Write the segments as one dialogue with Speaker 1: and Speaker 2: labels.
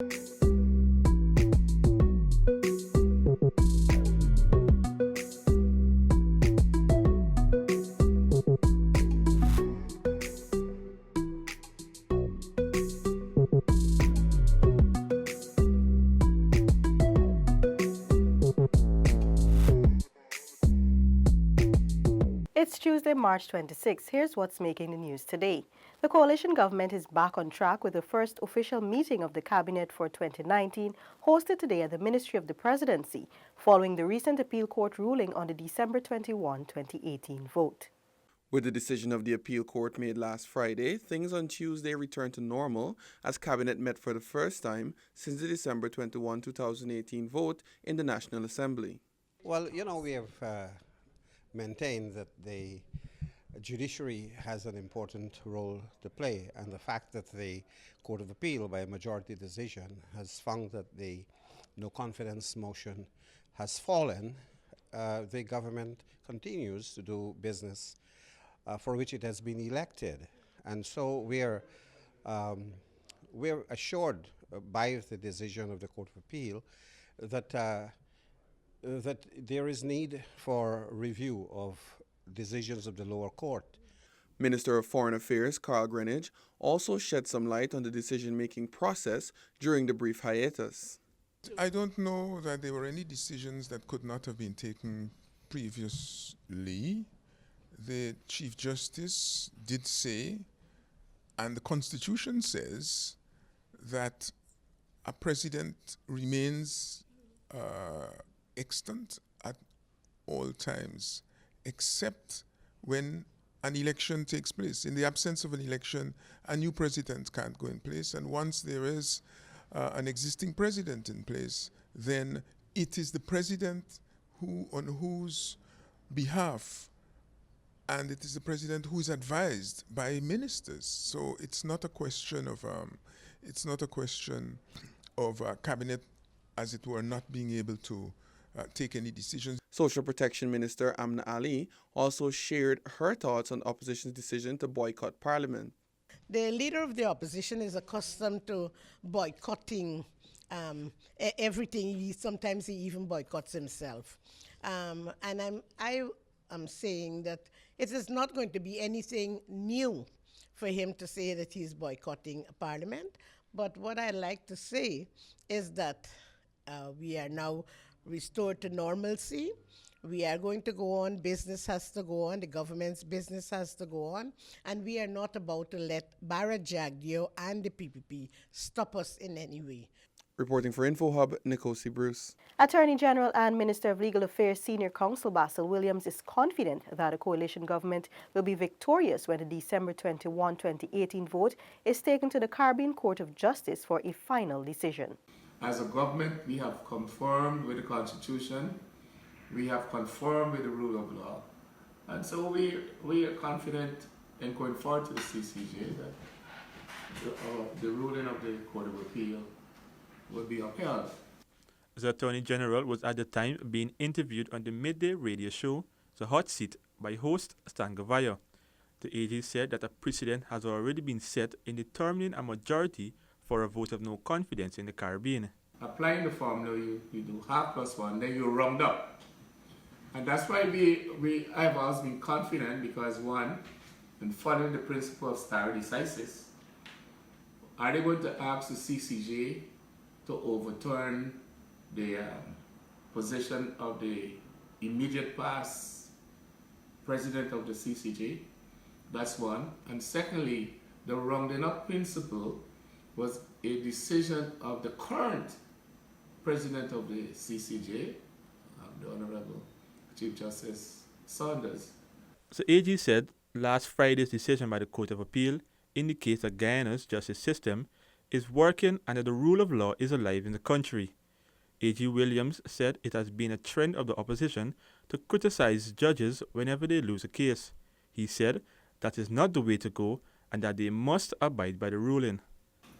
Speaker 1: It's Tuesday, March 26. Here's what's making the news today. The coalition government is back on track with the first official meeting of the cabinet for 2019, hosted today at the Ministry of the Presidency, following the recent appeal court ruling on the December 21, 2018 vote.
Speaker 2: With the decision of the appeal court made last Friday, things on Tuesday returned to normal as Cabinet met for the first time since the December 21, 2018 vote in the National Assembly.
Speaker 3: Well, we have maintained that the judiciary has an important role to play, and the fact that the Court of Appeal, by a majority decision, has found that the no confidence motion has fallen, the government continues to do business for which it has been elected. And so we're assured by the decision of the Court of Appeal that that there is need for review of decisions of the lower court.
Speaker 2: Minister of Foreign Affairs Carl Greenidge also shed some light on the decision-making process during the brief hiatus.
Speaker 4: I don't know that there were any decisions that could not have been taken previously. The Chief Justice did say, and the Constitution says, that a president remains extant at all times, except when an election takes place. In the absence of an election, a new president can't go in place, and once there is an existing president in place, then it is the president on whose behalf, and it is the president who is advised by ministers. So it's not a question of cabinet, as it were, not being able to take any decisions.
Speaker 2: Social Protection Minister Amna Ali also shared her thoughts on the opposition's decision to boycott Parliament.
Speaker 5: The leader of the opposition is accustomed to boycotting everything. Sometimes he even boycotts himself. And I am saying that it is not going to be anything new for him to say that he's boycotting Parliament. But what I like to say is that we are now restored to normalcy. We are going to go on. Business has to go on. The government's business has to go on. And we are not about to let Barra Jagdeo and the PPP stop us in any way.
Speaker 2: Reporting for InfoHub, Nikosi Bruce.
Speaker 1: Attorney General and Minister of Legal Affairs Senior Counsel Basil Williams is confident that a coalition government will be victorious when the December 21, 2018 vote is taken to the Caribbean Court of Justice for a final decision.
Speaker 6: As a government, we have conformed with the Constitution, we have conformed with the rule of law, and so we are confident in going forward to the CCJ that the ruling of the Court of Appeal will be upheld.
Speaker 7: The Attorney General was at the time being interviewed on the midday radio show, The Hot Seat, by host Stan Gavaya. The AG said that a precedent has already been set in determining a majority for a vote of no confidence in the Caribbean.
Speaker 6: Applying the formula, you do half plus one, then you round up. And that's why I've always been confident, because one, in following the principle of stare decisis, are they going to ask the CCJ to overturn the position of the immediate past president of the CCJ? That's one. And secondly, the rounding up principle was a decision of the current president of the CCJ, the Honorable Chief Justice Saunders.
Speaker 7: The AG said last Friday's decision by the Court of Appeal indicates that Guyana's justice system is working and that the rule of law is alive in the country. A.G. Williams said it has been a trend of the opposition to criticize judges whenever they lose a case. He said that is not the way to go and that they must abide by the ruling.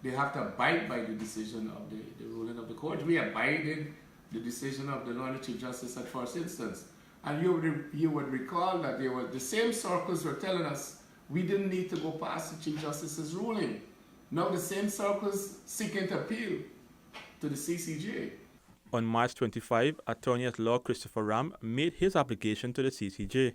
Speaker 6: They have to abide by the decision of the ruling of the court. We abided the decision of the Lord Chief Justice at first instance. And you would recall that the same circles were telling us we didn't need to go past the Chief Justice's ruling. Now the same circles seeking to appeal to the CCJ.
Speaker 7: On March 25, Attorney at Law Christopher Ram made his application to the CCJ.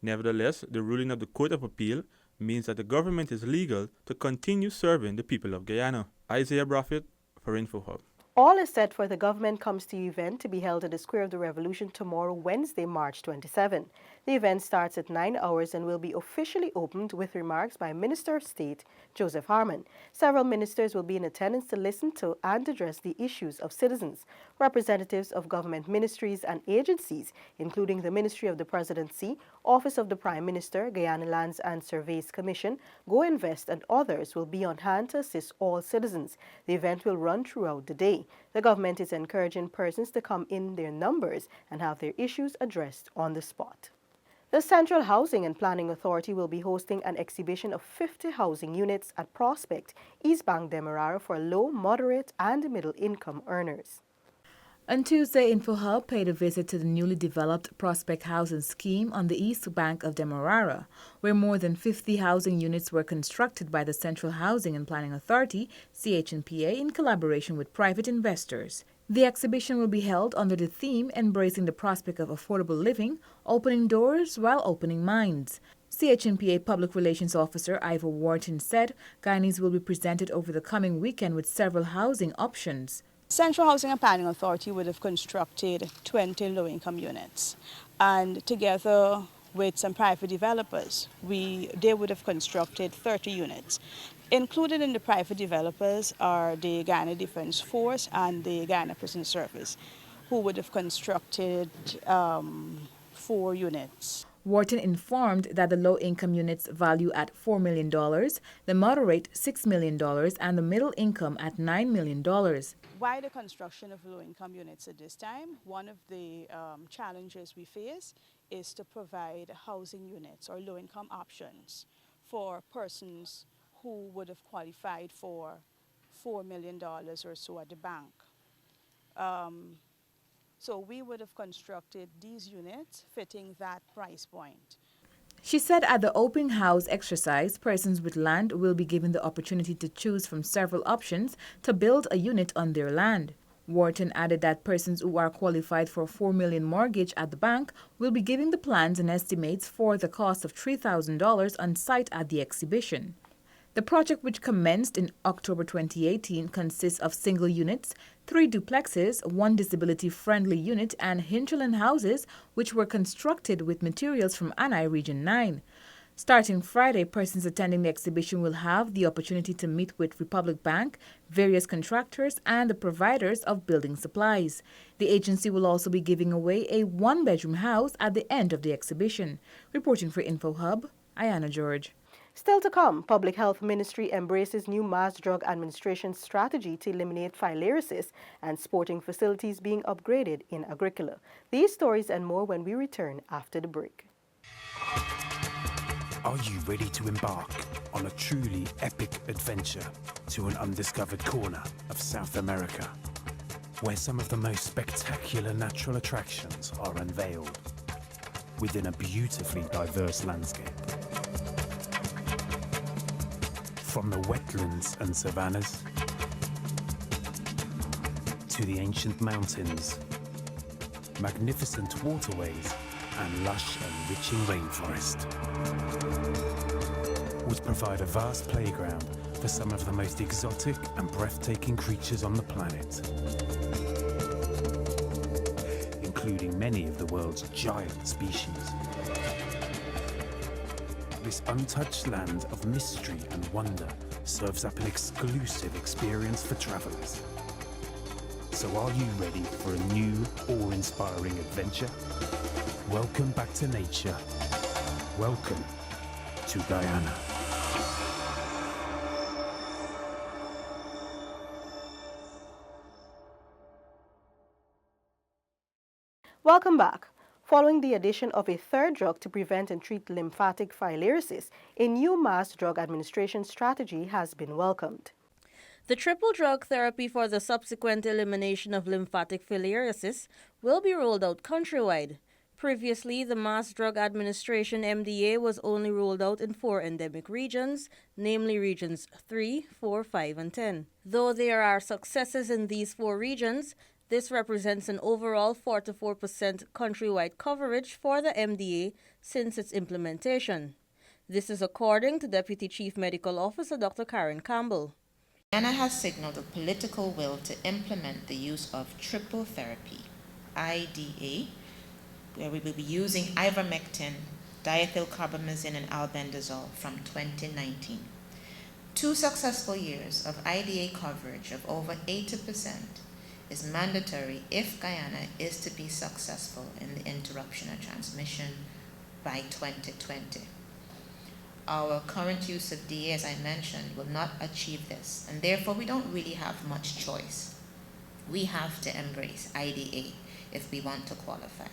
Speaker 7: Nevertheless, the ruling of the Court of Appeal means that the government is legal to continue serving the people of Guyana. Isaiah Braffett for InfoHub.
Speaker 1: All is set for the Government Comes to You event to be held at the Square of the Revolution tomorrow, Wednesday, March 27. The event starts at 9 hours and will be officially opened with remarks by Minister of State Joseph Harmon. Several ministers will be in attendance to listen to and address the issues of citizens. Representatives of government ministries and agencies, including the Ministry of the Presidency, Office of the Prime Minister, Guyana Lands and Surveys Commission, Go Invest, and others will be on hand to assist all citizens. The event will run throughout the day. The government is encouraging persons to come in their numbers and have their issues addressed on the spot. The Central Housing and Planning Authority will be hosting an exhibition of 50 housing units at Prospect, East Bank, Demerara for low, moderate, and middle income earners.
Speaker 8: On Tuesday, InfoHub paid a visit to the newly developed Prospect Housing Scheme on the east bank of Demerara, where more than 50 housing units were constructed by the Central Housing and Planning Authority, CHNPA, in collaboration with private investors. The exhibition will be held under the theme Embracing the Prospect of Affordable Living, Opening Doors While Opening Minds. CHNPA Public Relations Officer Ivor Wharton said Guyanese will be presented over the coming weekend with several housing options.
Speaker 9: Central Housing and Planning Authority would have constructed 20 low-income units, and together with some private developers, they would have constructed 30 units. Included in the private developers are the Guyana Defence Force and the Guyana Prison Service, who would have constructed 4 units.
Speaker 8: Wharton informed that the low-income units value at $4 million, the moderate $6 million, and the middle income at $9 million.
Speaker 9: Why the construction of low-income units at this time? One of the challenges we face is to provide housing units or low-income options for persons who would have qualified for $4 million or so at the bank. So we would have constructed these units fitting that price point.
Speaker 8: She said at the open house exercise, persons with land will be given the opportunity to choose from several options to build a unit on their land. Wharton added that persons who are qualified for a $4 million mortgage at the bank will be giving the plans and estimates for the cost of $3,000 on site at the exhibition. The project, which commenced in October 2018, consists of single units, 3 duplexes, 1 disability-friendly unit, and hinterland houses, which were constructed with materials from Anai Region 9. Starting Friday, persons attending the exhibition will have the opportunity to meet with Republic Bank, various contractors, and the providers of building supplies. The agency will also be giving away a 1-bedroom house at the end of the exhibition. Reporting for InfoHub, Ayana George.
Speaker 1: Still to come, Public Health Ministry embraces new mass drug administration strategy to eliminate filariasis and sporting facilities being upgraded in Agricola. These stories and more when we return after the break.
Speaker 10: Are you ready to embark on a truly epic adventure to an undiscovered corner of South America, where some of the most spectacular natural attractions are unveiled within a beautifully diverse landscape? From the wetlands and savannas to the ancient mountains, magnificent waterways and lush enriching rainforest, which provide a vast playground for some of the most exotic and breathtaking creatures on the planet, including many of the world's giant species. This untouched land of mystery and wonder serves up an exclusive experience for travelers. So are you ready for a new, awe-inspiring adventure? Welcome back to nature. Welcome to Guyana.
Speaker 1: Welcome back. Following the addition of a 3rd drug to prevent and treat lymphatic filariasis, a new mass drug administration strategy has been welcomed.
Speaker 11: The triple drug therapy for the subsequent elimination of lymphatic filariasis will be rolled out countrywide. Previously, the Mass Drug Administration MDA was only rolled out in 4 endemic regions, namely regions 3, 4, 5, and 10. Though there are successes in these 4 regions, this represents an overall 44% countrywide coverage for the MDA since its implementation. This is according to Deputy Chief Medical Officer Dr. Karen Campbell.
Speaker 12: Guyana has signaled a political will to implement the use of triple therapy, IDA, where we will be using ivermectin, diethylcarbamazine, and albendazole from 2019. 2 successful years of IDA coverage of over 80% is mandatory if Guyana is to be successful in the interruption of transmission by 2020. Our current use of DA, as I mentioned, will not achieve this, and therefore we don't really have much choice. We have to embrace IDA if we want to qualify.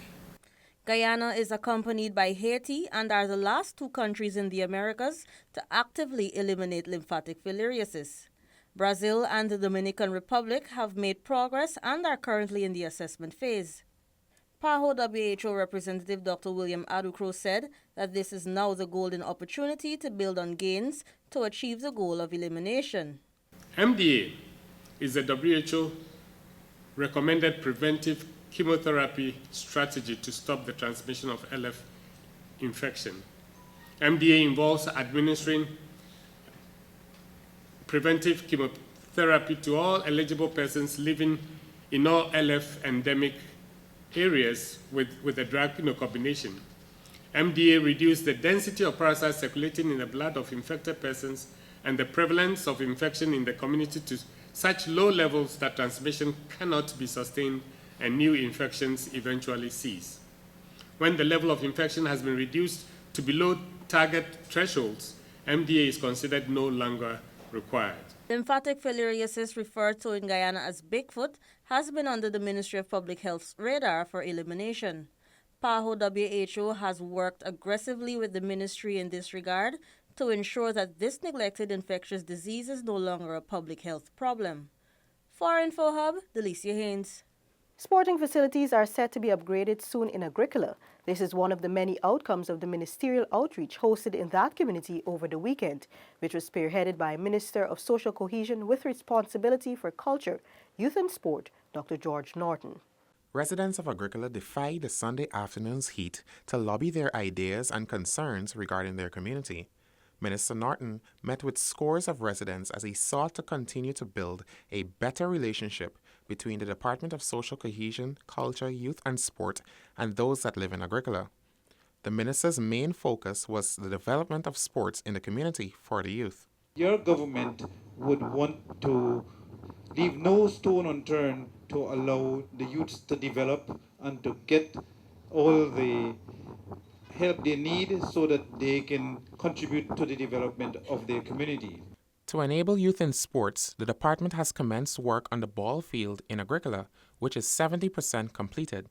Speaker 11: Guyana is accompanied by Haiti and are the last 2 countries in the Americas to actively eliminate lymphatic filariasis. Brazil and the Dominican Republic have made progress and are currently in the assessment phase. PAHO WHO representative Dr. William Agricola said that this is now the golden opportunity to build on gains to achieve the goal of elimination.
Speaker 13: MDA is a WHO recommended preventive chemotherapy strategy to stop the transmission of LF infection. MDA involves administering preventive chemotherapy to all eligible persons living in all LF endemic areas with a drug combination. MDA reduces the density of parasites circulating in the blood of infected persons and the prevalence of infection in the community to such low levels that transmission cannot be sustained and new infections eventually cease. When the level of infection has been reduced to below target thresholds, MDA is considered no longer required.
Speaker 11: Lymphatic filariasis, referred to in Guyana as Bigfoot, has been under the Ministry of Public Health's radar for elimination. PAHO WHO has worked aggressively with the ministry in this regard to ensure that this neglected infectious disease is no longer a public health problem. For Info Hub, Delicia Haynes.
Speaker 1: Sporting facilities are set to be upgraded soon in Agricola. This is one of the many outcomes of the ministerial outreach hosted in that community over the weekend, which was spearheaded by Minister of Social Cohesion with responsibility for culture, youth and sport, Dr. George Norton.
Speaker 14: Residents of Agricola defied the Sunday afternoon's heat to lobby their ideas and concerns regarding their community. Minister Norton met with scores of residents as he sought to continue to build a better relationship between the Department of Social Cohesion, Culture, Youth and Sport and those that live in Agricola. The minister's main focus was the development of sports in the community for the youth.
Speaker 15: Your government would want to leave no stone unturned to allow the youths to develop and to get all the help they need so that they can contribute to the development of their community.
Speaker 14: To enable youth in sports, the department has commenced work on the ball field in Agricola, which is 70% completed.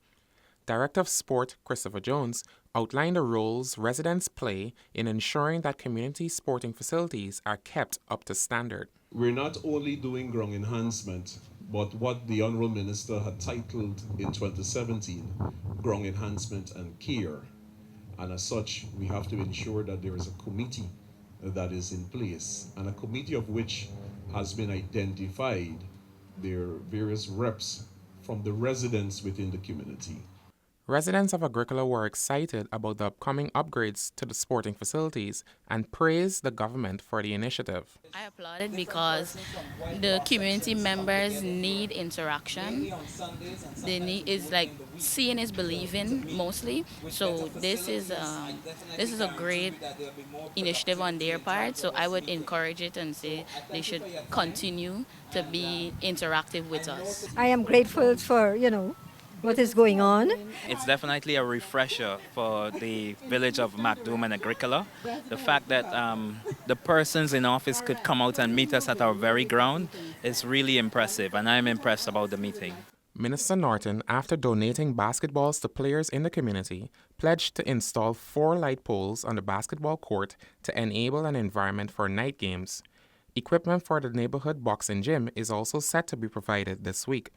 Speaker 14: Director of Sport, Christopher Jones, outlined the roles residents play in ensuring that community sporting facilities are kept up to standard.
Speaker 16: We're not only doing ground enhancement, but what the Honourable Minister had titled in 2017, ground enhancement and care. And as such, we have to ensure that there is a committee that is in place, and a committee of which has been identified. There are various reps from the residents within the community.
Speaker 14: Residents of Agricola were excited about the upcoming upgrades to the sporting facilities and praised the government for the initiative.
Speaker 17: I applaud it because the community members need interaction. They need, it's like seeing is believing mostly. So this is a great initiative on their part. So I would encourage it and say they should continue to be interactive with us.
Speaker 18: I am grateful for, what is going on.
Speaker 19: It's definitely a refresher for the village of MacDoom and Agricola. The fact that the persons in office could come out and meet us at our very ground is really impressive, and I'm impressed about the meeting.
Speaker 14: Minister Norton, after donating basketballs to players in the community, pledged to install 4 light poles on the basketball court to enable an environment for night games. Equipment for the neighborhood boxing gym is also set to be provided this week.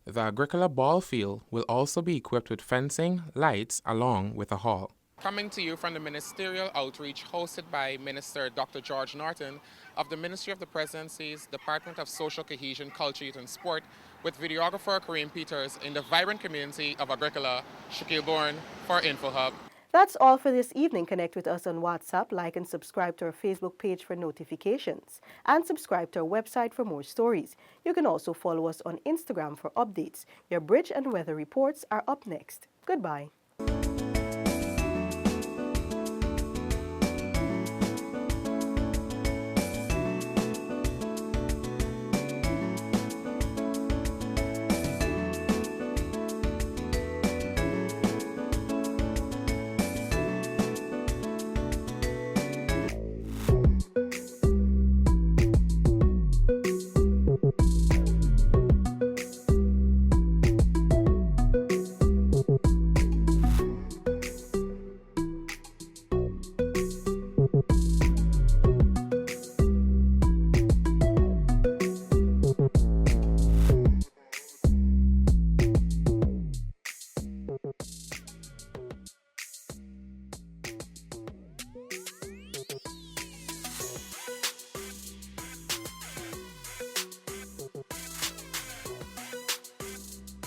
Speaker 14: The Agricola ball field will also be equipped with fencing, lights, along with a hall.
Speaker 20: Coming to you from the ministerial outreach hosted by Minister Dr. George Norton of the Ministry of the Presidency's Department of Social Cohesion, Culture, Youth and Sport, with videographer Kareem Peters in the vibrant community of Agricola, Shaquille Bourne for InfoHub.
Speaker 1: That's all for this evening. Connect with us on WhatsApp, like and subscribe to our Facebook page for notifications, and subscribe to our website for more stories. You can also follow us on Instagram for updates. Your bridge and weather reports are up next. Goodbye.